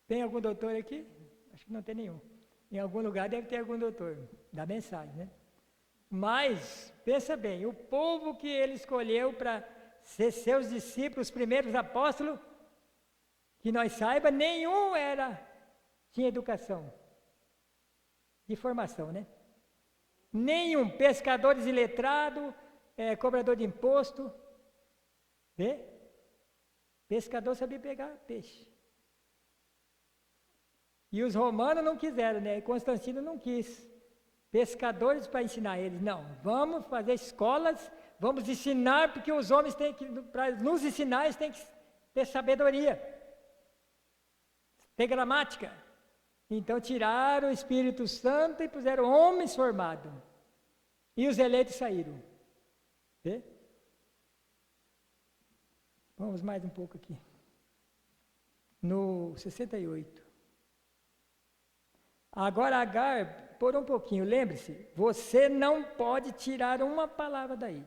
Tem algum doutor aqui? Acho que não tem nenhum. Em algum lugar deve ter algum doutor da mensagem, né? Mas, pensa bem, o povo que ele escolheu para ser seus discípulos, os primeiros apóstolos, que nós saiba, nenhum tinha educação de formação, né? Nenhum pescador iletrado, cobrador de imposto, vê? Pescador sabia pegar peixe. E os romanos não quiseram, né? Constantino não quis pescadores para ensinar eles. Não, vamos fazer escolas, vamos ensinar, porque os homens têm que, para nos ensinar, eles têm que ter sabedoria, ter gramática. Então tiraram o Espírito Santo e puseram homens formados. E os eleitos saíram. Vê? Vamos mais um pouco aqui. No 68. Agora Agar, por um pouquinho, lembre-se, você não pode tirar uma palavra daí.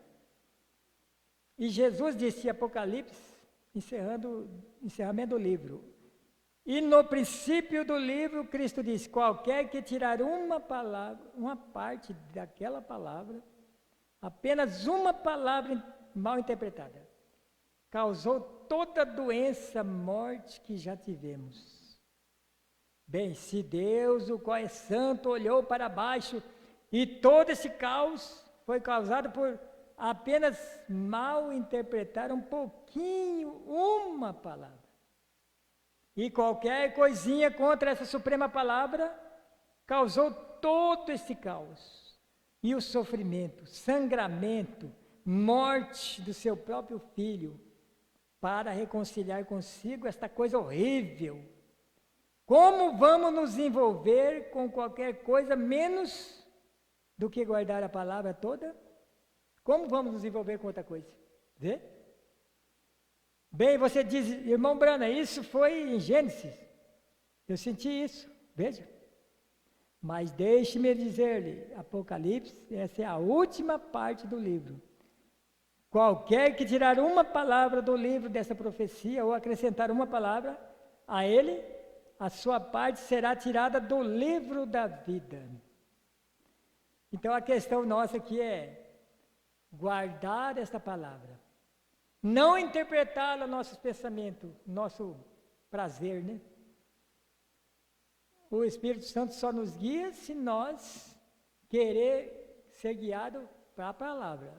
E Jesus disse em Apocalipse, encerramento do livro. E no princípio do livro, Cristo diz, qualquer que tirar uma palavra, uma parte daquela palavra, apenas uma palavra mal interpretada, causou toda a doença, morte que já tivemos. Bem, se Deus, o qual é santo, olhou para baixo e todo esse caos foi causado por apenas mal interpretar um pouquinho, uma palavra. E qualquer coisinha contra essa suprema palavra causou todo esse caos. E o sofrimento, sangramento, morte do seu próprio filho, para reconciliar consigo esta coisa horrível. Como vamos nos envolver com qualquer coisa menos do que guardar a palavra toda? Como vamos nos envolver com outra coisa? Vê? Bem, você diz, irmão Brana, isso foi em Gênesis. Eu senti isso, veja. Mas deixe-me dizer-lhe, Apocalipse, essa é a última parte do livro. Qualquer que tirar uma palavra do livro dessa profecia, ou acrescentar uma palavra a ele, a sua parte será tirada do livro da vida. Então a questão nossa aqui é guardar esta palavra. Não interpretá-la nossos pensamentos, nosso prazer, né? O Espírito Santo só nos guia se nós querer ser guiado para a palavra.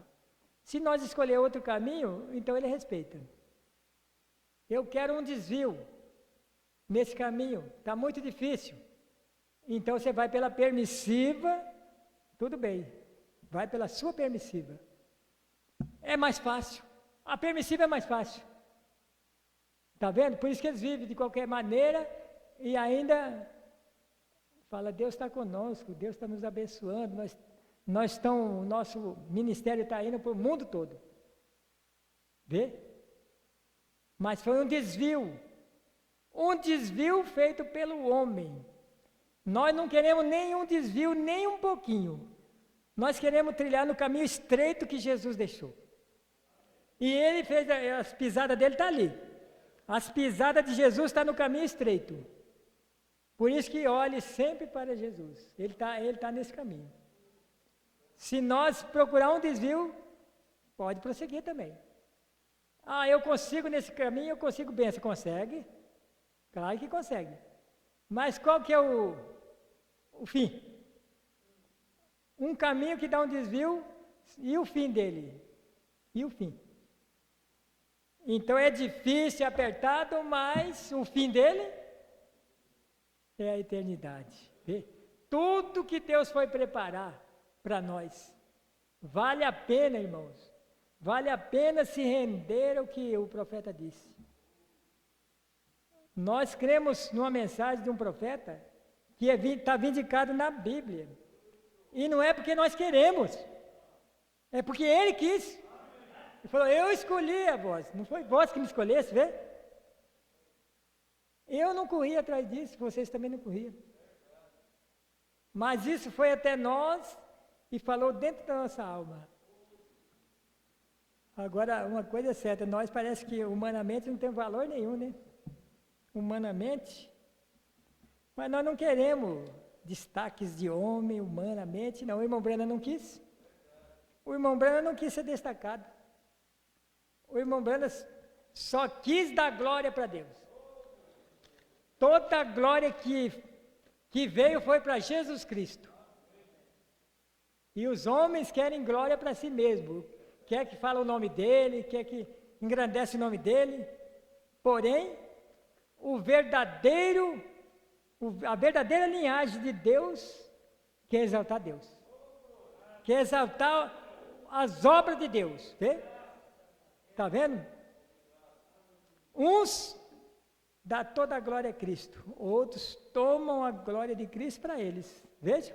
Se nós escolher outro caminho, então ele respeita. Eu quero um desvio nesse caminho, está muito difícil. Então você vai pela permissiva, tudo bem, vai pela sua permissiva. É mais fácil. A permissiva é mais fácil. Está vendo? Por isso que eles vivem de qualquer maneira e ainda fala, Deus está conosco, Deus está nos abençoando, o nosso ministério está indo para o mundo todo. Vê? Mas foi um desvio feito pelo homem. Nós não queremos nenhum desvio, nem um pouquinho. Nós queremos trilhar no caminho estreito que Jesus deixou. E ele fez, as pisadas dele estão ali. As pisadas de Jesus estão no caminho estreito. Por isso que olhe sempre para Jesus. Ele tá nesse caminho. Se nós procurar um desvio, pode prosseguir também. Ah, eu consigo nesse caminho, eu consigo bem. Você consegue? Claro que consegue. Mas qual que é o fim? Um caminho que dá um desvio, e o fim dele? E o fim? Então é difícil, apertado, mas o fim dele é a eternidade. Vê? Tudo que Deus foi preparar para nós, vale a pena, irmãos, vale a pena se render ao que o profeta disse. Nós cremos numa mensagem de um profeta que está vindicado na Bíblia. E não é porque nós queremos, é porque ele quis. Ele falou, eu escolhi a vós, não foi vós que me escolhesse, vê? Eu não corri atrás disso, vocês também não corriam. Mas isso foi até nós e falou dentro da nossa alma. Agora, uma coisa é certa, nós parece que humanamente não tem valor nenhum, né? Humanamente, mas nós não queremos destaques de homem humanamente, não. O irmão Brana não quis. O irmão Brana não quis ser destacado. O irmão Brana só quis dar glória para Deus. Toda a glória que veio foi para Jesus Cristo. E os homens querem glória para si mesmo. Quer que fale o nome dele, quer que engrandece o nome dele. Porém, a verdadeira linhagem de Deus quer exaltar Deus. Quer exaltar as obras de Deus. Está vendo? Uns dão toda a glória a Cristo, outros tomam a glória de Cristo para eles. Veja.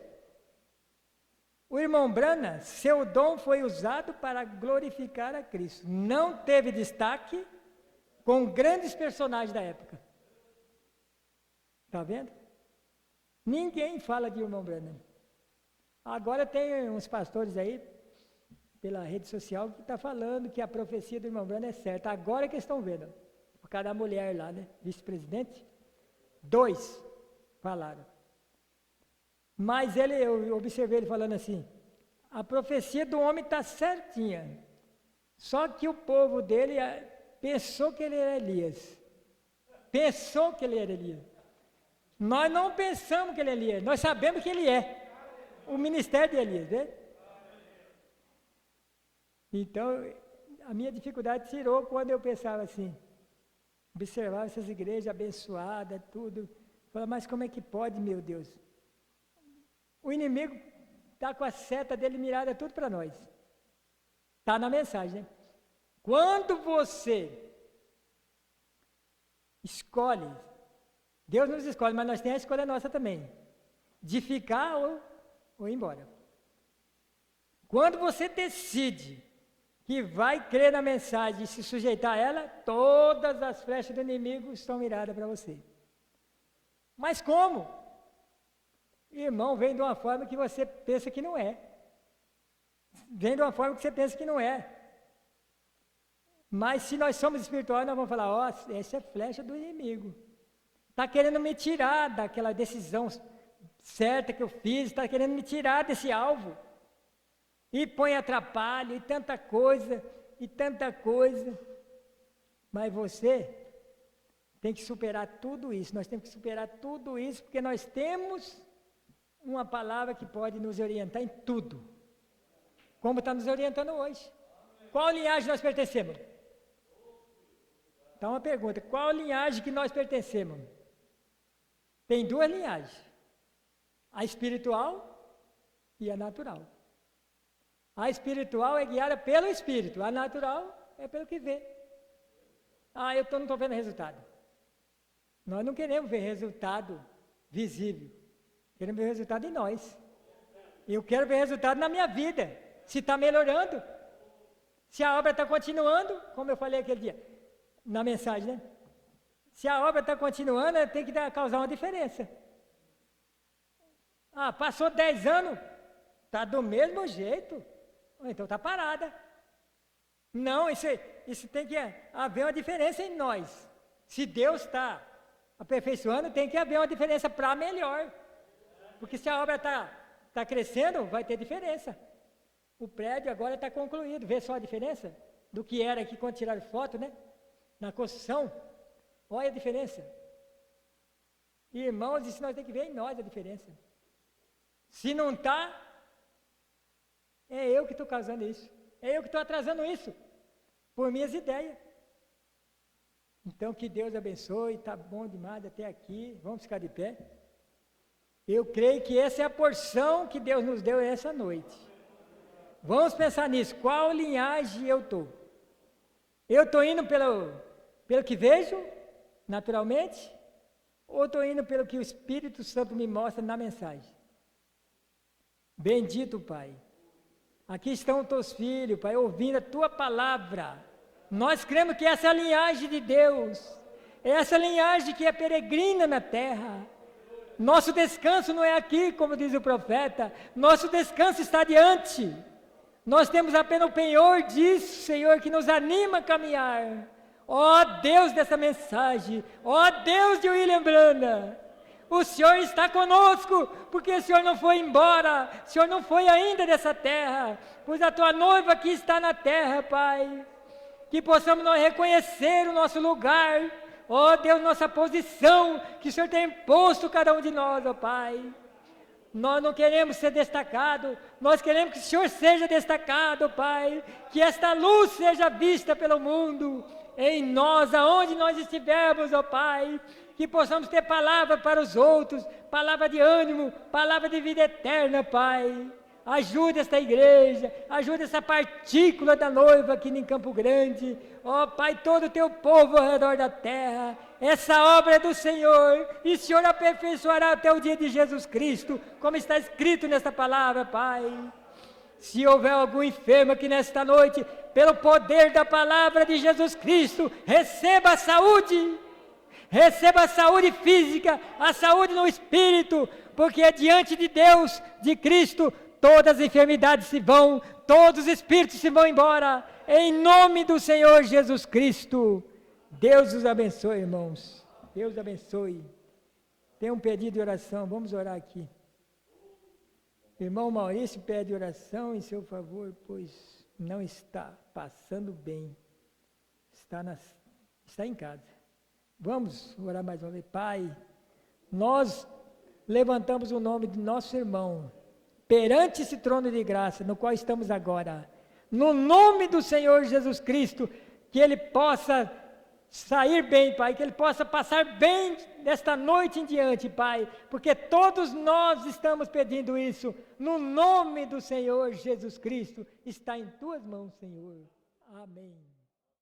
O irmão Brana, seu dom foi usado para glorificar a Cristo. Não teve destaque com grandes personagens da época. Está vendo? Ninguém fala de irmão Brana. Agora tem uns pastores aí, pela rede social, que está falando que a profecia do irmão Brana é certa. Agora que estão vendo. Por causa da mulher lá, né? Vice-presidente. 2 falaram. Mas eu observei ele falando assim, a profecia do homem está certinha, só que o povo dele pensou que ele era Elias. Pensou que ele era Elias. Nós não pensamos que ele é Elias, nós sabemos que ele é. O ministério de Elias, né? Então, a minha dificuldade tirou quando eu pensava assim, observava essas igrejas abençoadas, tudo. Falava, mas como é que pode, meu Deus? O inimigo está com a seta dele mirada tudo para nós. Está na mensagem, né? Quando você escolhe, Deus nos escolhe, mas nós temos a escolha nossa também, de ficar ou ir embora. Quando você decide que vai crer na mensagem e se sujeitar a ela, todas as flechas do inimigo estão miradas para você. Mas como? Irmão, vem de uma forma que você pensa que não é. Vem de uma forma que você pensa que não é. Mas se nós somos espirituais, nós vamos falar, ó, essa é flecha do inimigo. Está querendo me tirar daquela decisão certa que eu fiz, está querendo me tirar desse alvo. E põe atrapalho, e tanta coisa. Mas você tem que superar tudo isso. Nós temos que superar tudo isso, porque nós temos uma palavra que pode nos orientar em tudo, como está nos orientando hoje. Qual linhagem nós pertencemos? Então uma pergunta, qual linhagem que nós pertencemos? Tem 2 linhagens, a espiritual e a natural. A espiritual é guiada pelo Espírito, a natural é pelo que vê. Eu não estou vendo resultado. Nós não queremos ver resultado visível. Queremos ver resultado em nós. Eu quero ver resultado na minha vida. Se está melhorando. Se a obra está continuando, como eu falei aquele dia, na mensagem, né? Se a obra está continuando, tem que causar uma diferença. Passou 10 anos, está do mesmo jeito. Então está parada. Não, isso tem que haver uma diferença em nós. Se Deus está aperfeiçoando, tem que haver uma diferença para melhor. Porque se a obra está crescendo, vai ter diferença. O prédio agora está concluído. Vê só a diferença do que era aqui quando tiraram foto, né? Na construção. Olha a diferença. Irmãos, isso nós temos que ver em nós a diferença. Se não está, é eu que estou causando isso. É eu que estou atrasando isso. Por minhas ideias. Então, que Deus abençoe. Está bom demais até aqui. Vamos ficar de pé. Eu creio que essa é a porção que Deus nos deu essa noite. Vamos pensar nisso. Qual linhagem eu estou? Eu estou indo pelo que vejo naturalmente, ou estou indo pelo que o Espírito Santo me mostra na mensagem? Bendito Pai, aqui estão os teus filhos, Pai, ouvindo a tua palavra. Nós cremos que essa é a linhagem de Deus, é essa linhagem que é peregrina na terra. Nosso descanso não é aqui, como diz o profeta, nosso descanso está adiante. Nós temos apenas o penhor disso, Senhor, que nos anima a caminhar. Ó Deus dessa mensagem, ó Deus de William Branda, o Senhor está conosco, porque o Senhor não foi embora, o Senhor não foi ainda dessa terra, pois a tua noiva aqui está na terra, Pai. Que possamos nós reconhecer o nosso lugar, ó Deus, nossa posição, que o Senhor tem imposto cada um de nós, ó Pai. Nós não queremos ser destacados, nós queremos que o Senhor seja destacado, Pai, que esta luz seja vista pelo mundo, em nós, aonde nós estivermos, ó Pai, que possamos ter palavra para os outros, palavra de ânimo, palavra de vida eterna, Pai. Ajude esta igreja, ajude essa partícula da noiva aqui em Campo Grande, ó Pai, todo o teu povo ao redor da terra. Essa obra é do Senhor, e o Senhor aperfeiçoará até o dia de Jesus Cristo, como está escrito nesta palavra, Pai. Se houver algum enfermo aqui nesta noite, pelo poder da palavra de Jesus Cristo, receba a saúde física, a saúde no espírito, porque é diante de Deus, de Cristo, todas as enfermidades se vão, todos os espíritos se vão embora, em nome do Senhor Jesus Cristo. Deus os abençoe, irmãos, Deus abençoe. Tem um pedido de oração, vamos orar aqui. Irmão Maurício pede oração em seu favor, pois não está passando bem, está em casa. Vamos orar mais uma vez. Pai, nós levantamos o nome de nosso irmão perante esse trono de graça no qual estamos agora, no nome do Senhor Jesus Cristo, que ele possa sair bem, Pai, que ele possa passar bem desta noite em diante, Pai, porque todos nós estamos pedindo isso, no nome do Senhor Jesus Cristo, está em tuas mãos, Senhor. Amém.